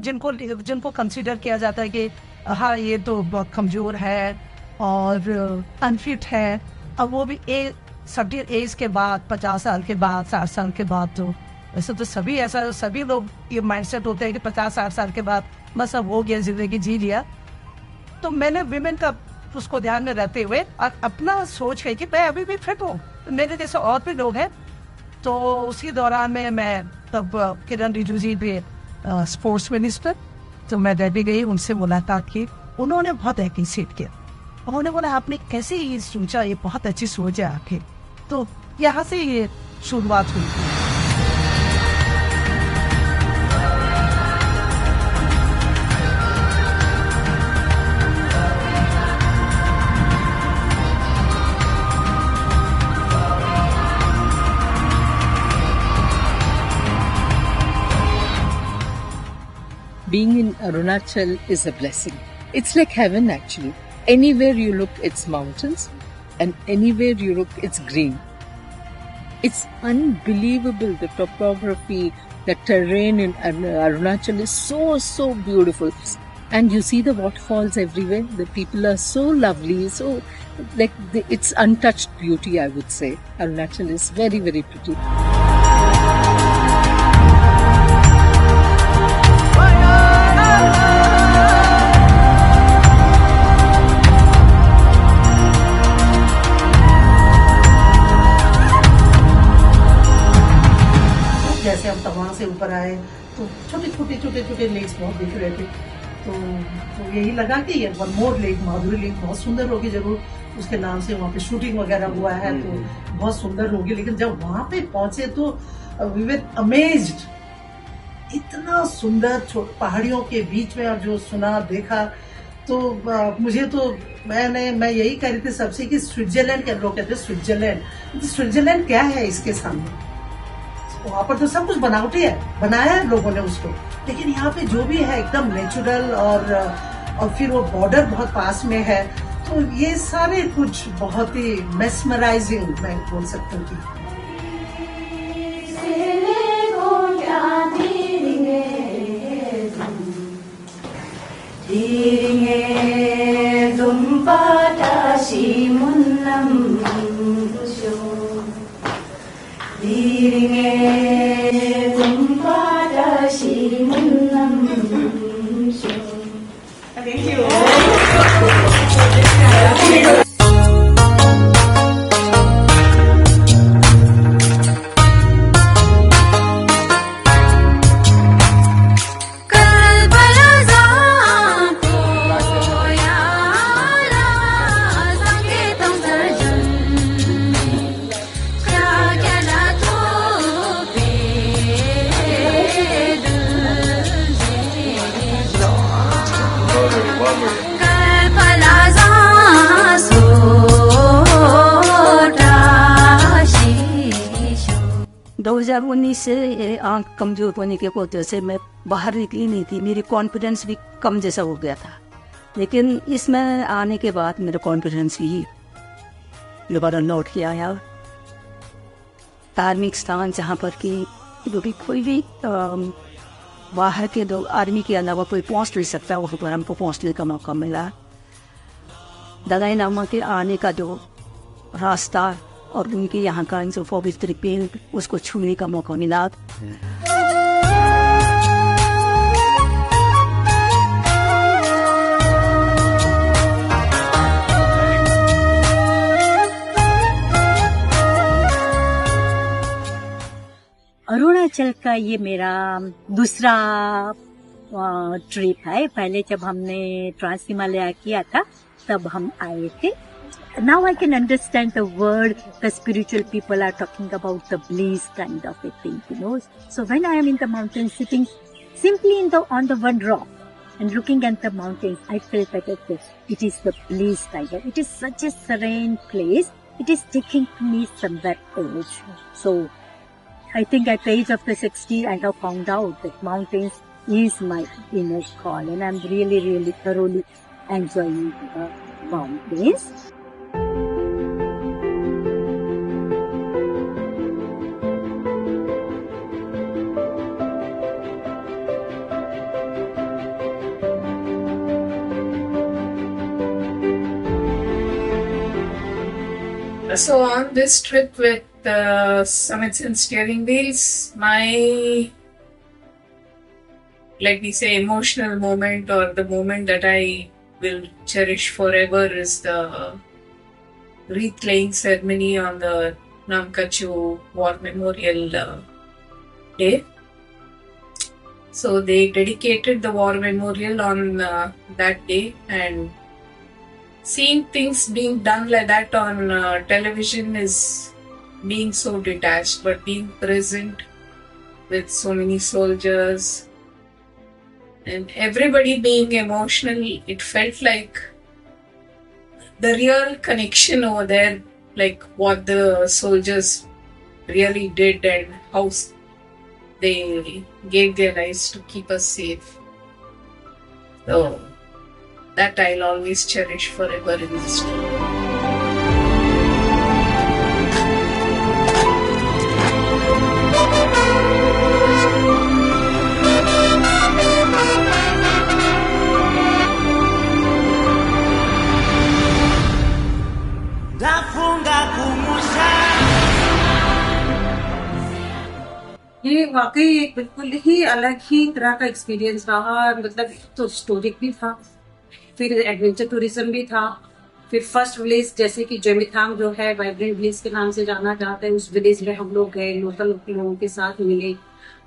जिनको जिनको कंसीडर किया जाता है कि हाँ ये तो बहुत कमज़ोर है और अनफिट है, अब वो भी सर्टेन एज के बाद, 50 साल के बाद, 60 साल के बाद, तो वैसे तो सभी लोग ये माइंडसेट होते हैं कि 50-60 साल के बाद बस अब हो गया, जिंदगी जी लिया। तो मैंने विमेन का उसको ध्यान में रहते हुए अपना सोच है कि मैं अभी भी फिट हूँ, मेरे जैसे और भी लोग हैं। तो उसी दौरान में मैं तब किरण रिजिजू जी भी स्पोर्ट्स मिनिस्टर, तो मैं दिल्ली गई, उनसे मुलाकात की। उन्होंने बहुत एप्रिशिएट किया, उन्होंने बोला आपने कैसे ये सोचा, ये बहुत अच्छी सोच है आपकी। तो यहाँ से ये शुरुआत हुई। Being in Arunachal is a blessing. It's like heaven actually. Anywhere you look, it's mountains, and anywhere you look, it's green. It's unbelievable, the topography, the terrain in Arunachal is so beautiful. And you see the waterfalls everywhere. The people are so lovely, so it's untouched beauty, I would say. Arunachal is very pretty. जैसे हम तवांग से ऊपर आए तो छोटे lakes बहुत दिख रहे थे, तो यही लगा कि ये वन मोर लेक, माधुरी लेक बहुत सुंदर होगी, जरूर उसके नाम से वहाँ पे शूटिंग वगैरह हुआ है तो बहुत सुंदर होगी। लेकिन जब वहाँ पे पहुंचे तो वी वर अमेज्ड, इतना सुंदर पहाड़ियों के बीच में, और जो सुना देखा तो मुझे तो मैं यही कह रही थी सबसे कि स्विट्जरलैंड के लोग कहते हैं स्विट्जरलैंड क्या है इसके सामने। वहाँ पर तो सब कुछ बनावटी है, बनाया है लोगों ने उसको, लेकिन यहाँ पे जो भी है एकदम नेचुरल, और फिर वो बॉर्डर बहुत पास में है, तो ये सारे कुछ बहुत ही मेस्मराइजिंग मैं बोल सकती हूँ। से आंख कमजोर होने के वजह से मैं बाहर निकली नहीं थी, मेरी कॉन्फिडेंस भी कम जैसा हो गया था। लेकिन इसमें आने के बाद मेरा कॉन्फिडेंस ही दोबारा लौट के आया। धार्मिक स्थान जहाँ पर कि कोई भी बाहर के लोग, आर्मी के अलावा कोई पहुँच नहीं सकता, वहाँ पर हमको पहुँचने का मौका मिला। दलाई लामा के आने का जो रास्ता और उनके यहाँ का जो पवित्र पेड़, उसको छूने का मौका मिला। अरुणाचल का ये मेरा दूसरा ट्रिप है। पहले जब हमने ट्रांस हिमालय किया था तब हम आए थे। Now I can understand the word the spiritual people are talking about, the bliss kind of a thing, you know. So when I am in the mountains, sitting simply on the one rock and looking at the mountains, I felt that it is the bliss kind of. It is such a serene place. It is taking me somewhere else. So I think at the age of the 60, I have found out that mountains is my inner call, and I'm really thoroughly enjoying the mountains. So on this trip with summits and steering wheels, my, let me say, emotional moment or the moment that I will cherish forever is the wreath laying ceremony on the Namkachu War Memorial Day. So they dedicated the war memorial on that day, and seeing things being done like that on television is being so detached, but being present with so many soldiers and everybody being emotional, it felt like the real connection over there, like what the soldiers really did and how they gave their lives to keep us safe. So that I'll always cherish forever in history. ये वाकई एक बिल्कुल ही अलग ही तरह का experience रहा। मतलब तो हिस्टोरिक भी था, फिर एडवेंचर टूरिज्म भी था, फिर फर्स्ट विलेज जैसे कि जेमिथांग जो है वाइब्रेंट विलेज के नाम से जाना जाता है, उस विलेज में हम लोग गए, लोकल लोगों के साथ मिले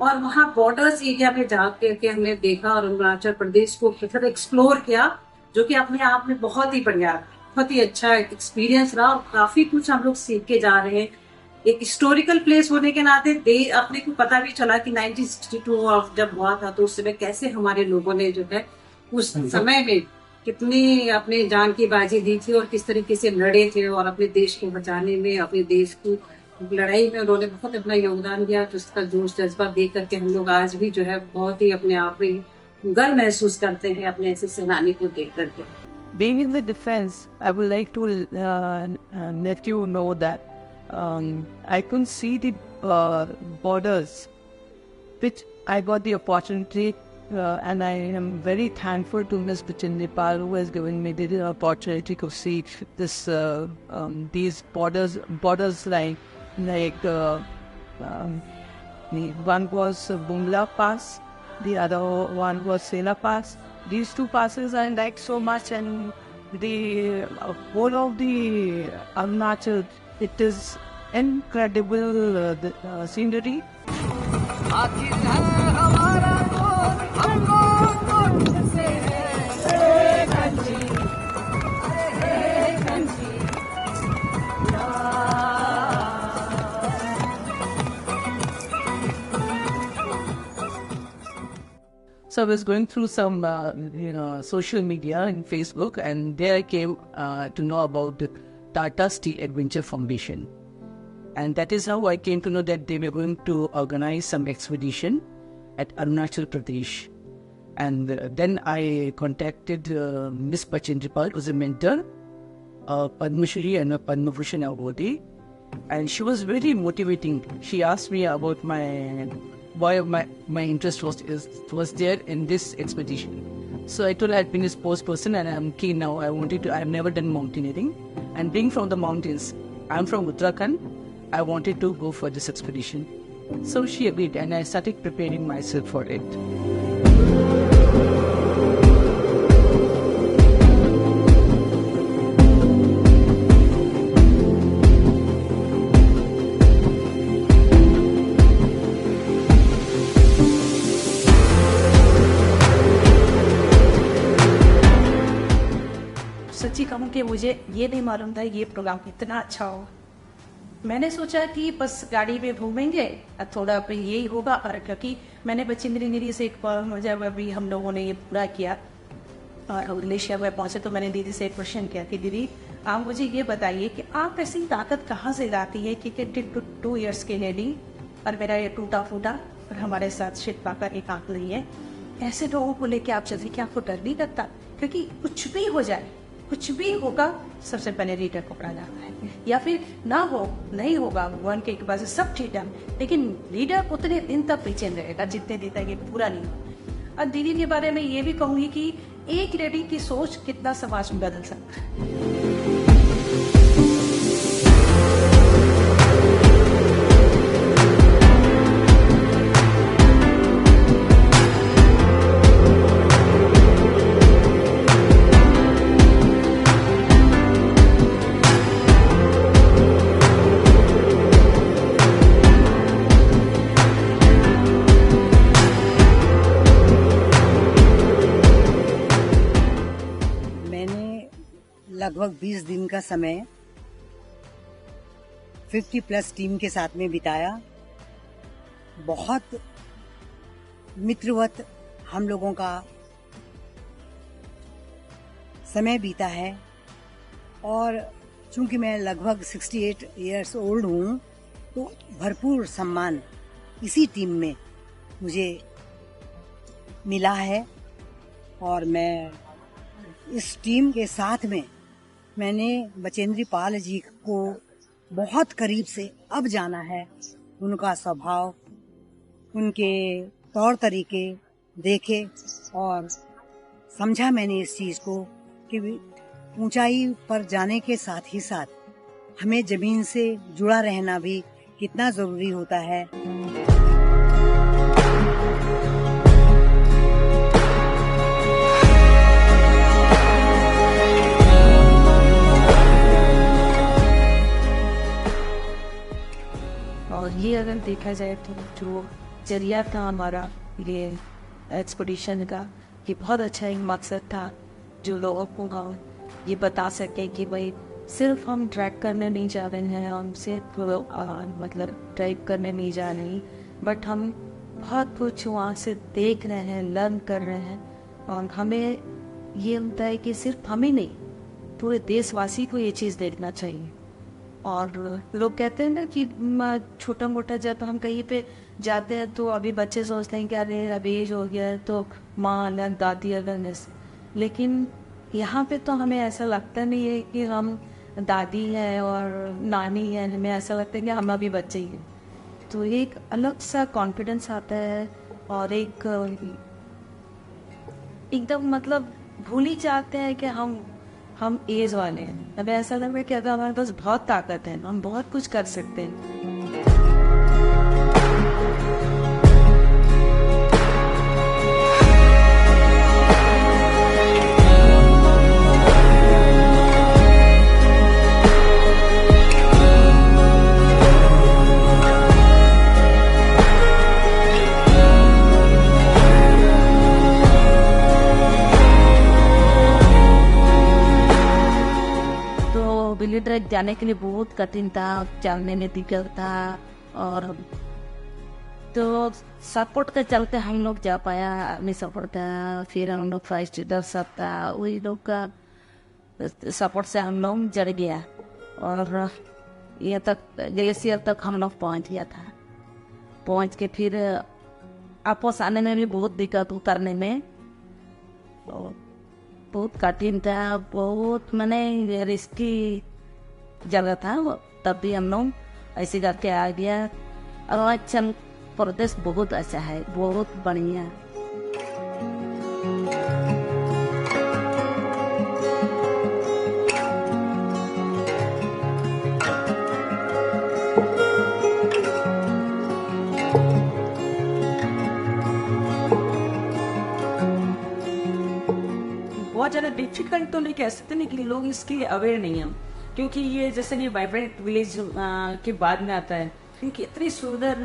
और वहाँ बॉर्डर्स एरिया में जाकर के हमने देखा और अरुणाचल प्रदेश को मतलब एक्सप्लोर किया, जो कि अपने आप में बहुत ही बढ़िया, बहुत ही अच्छा एक्सपीरियंस रहा और काफी कुछ हम लोग सीख के जा रहे हैं। एक हिस्टोरिकल प्लेस होने के नाते अपने को पता भी चला कि 1962 जब हुआ था तो उस समय कैसे हमारे लोगों ने जो है उस समय में कितनी अपने जान की बाजी दी थी और किस तरीके से लड़े थे और अपने देश को बचाने में, अपने देश की लड़ाई में उन्होंने बहुत अपना योगदान दिया। तो उसका जोश जज्बा देख करके हम लोग आज भी जो है बहुत ही अपने आप में गर्व महसूस करते हैं अपने ऐसे सेनानी को देख करके। Being in the defense, I would like to let you know that I could see the borders, which I got the opportunity, and I am very thankful to Ms. Bichindipal who has given me the opportunity to see this these borders like the one was Bumla Pass, the other one was Sela Pass. These two passes I like so much, and the whole of the Arunachal, it is incredible scenery. So I was going through some, social media in Facebook, and there I came to know about the Tata Steel Adventure Foundation. And that is how I came to know that they were going to organize some expedition at Arunachal Pradesh. And then I contacted Ms. Bichindipal, who was a mentor, Padma Shri and a Padma Bhushan awardee. And she was very motivating. She asked me about why my interest was there in this expedition. So I told her I'd been a sports person and I'm keen now. I've never done mountaineering. And being from the mountains, I'm from Uttarakhand, I wanted to go for this expedition. So she agreed and I started preparing myself for it. सच्ची कहूँ कि मुझे ये नहीं मालूम था ये programme इतना अच्छा हो। मैंने सोचा कि बस गाड़ी में घूमेंगे और थोड़ा यही होगा, और क्योंकि मैंने बचिंद्री से जब अभी हम लोगों ने ये पूरा किया और ग्लेशियर में पहुंचे तो मैंने दीदी से एक क्वेश्चन किया कि दीदी आप मुझे ये बताइए कि आप ऐसी ताकत कहाँ से लाती है कि 2 years के लेडी और मेरा ये टूटा फूटा और हमारे साथ शिल्पा का एक आंख नहीं है, ऐसे लोगों को लेके आप चलते, क्या आपको डर नहीं लगता? क्योंकि कुछ भी हो जाए, कुछ भी होगा, सबसे पहले लीडर को पकड़ा जाता है, या फिर ना हो नहीं होगा, भगवान के कृपा से सब ठीक है, लेकिन लीडर उतने दिन तक पीछे रहेगा जितने दिन तक ये पूरा नहीं हो। और दीदी के बारे में ये भी कहूंगी कि एक लेडी की सोच कितना समाज में बदल सकता है। लगभग 20 दिन का समय 50+ टीम के साथ में बिताया। बहुत मित्रवत हम लोगों का समय बीता है और चूंकि मैं लगभग 68 इयर्स ओल्ड हूँ तो भरपूर सम्मान इसी टीम में मुझे मिला है और मैं इस टीम के साथ में मैंने बचेंद्री पाल जी को बहुत करीब से अब जाना है। उनका स्वभाव, उनके तौर तरीके देखे और समझा मैंने इस चीज़ को कि ऊंचाई पर जाने के साथ ही साथ हमें जमीन से जुड़ा रहना भी कितना ज़रूरी होता है। और ये अगर देखा जाए तो जो जरिया था हमारा ये एक्सपीडिशन का, ये बहुत अच्छा एक मकसद था जो लोगों को हम ये बता सके कि भाई सिर्फ हम ट्रैक करने नहीं जा रहे हैं, हम सिर्फ मतलब ट्रैक करने नहीं जा रहे हैं, बट हम बहुत कुछ वहाँ से देख रहे हैं, लर्न कर रहे हैं। और हमें ये होता है कि सिर्फ हमें नहीं, पूरे देशवासी को ये चीज़ देखना चाहिए। और लोग कहते हैं ना कि छोटा मोटा जब हम कहीं पे जाते हैं तो अभी बच्चे सोचते हैं कि अरे अभी एज हो गया है तो माँ अलग दादी अलग, लेकिन यहाँ पे तो हमें ऐसा लगता नहीं है कि हम दादी हैं और नानी हैं, हमें ऐसा लगता है कि हम अभी बच्चे ही हैं। तो एक अलग सा कॉन्फिडेंस आता है और एक एकदम मतलब भूल ही जाते हैं कि हम एज वाले हैं। हमें ऐसा लगता है कि अगर हमारे पास बहुत ताकत है, हम बहुत कुछ कर सकते हैं। बिल्ली ट्रैक जाने के लिए बहुत कठिन था, चलने में दिक्कत था और तो सपोर्ट के चलते हम लोग जा पाया, आर्मी सपोर्ट था, फिर हम लोग फर्स्ट इधर सब था, वही लोग का सपोर्ट से हम लोग चढ़ गया और ये तक ग्लेशियर तक हम लोग पहुँच गया था। पहुँच के फिर वापस आने में भी बहुत दिक्कत, उतरने में तो बहुत कठिन था, बहुत मैंने रिस्की जगह था। तब भी हम लोग ऐसे करके आ गया। अरुणाचल प्रदेश बहुत अच्छा है, बहुत बढ़िया। बहुत ज़्यादा डिफिकल्ट तो नहीं कह सकते, लेकिन लोग इसके अवेयर नहीं हैं, क्योंकि ये जैसे कि वाइब्रेंट विलेज के बाद में आता है, क्योंकि इतनी सुंदर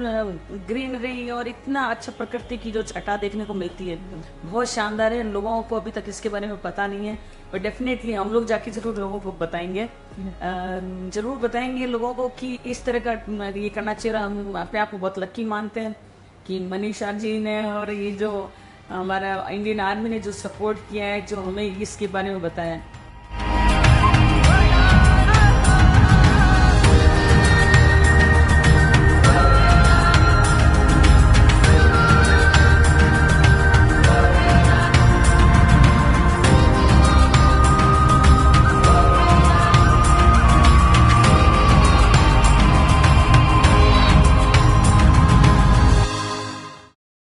ग्रीनरी और इतना अच्छा प्रकृति की जो छटा देखने को मिलती है, बहुत शानदार है। लोगों को अभी तक इसके बारे में पता नहीं है, और डेफिनेटली हम लोग जाके जरूर लोगों को बताएंगे, जरूर बताएंगे लोगों को कि इस तरह का ये करना चाहिए। हम अपने आप को बहुत लकी मानते हैं कि मनीषा जी ने और ये जो हमारा इंडियन आर्मी ने जो सपोर्ट किया है, जो हमें इसके बारे में बताया।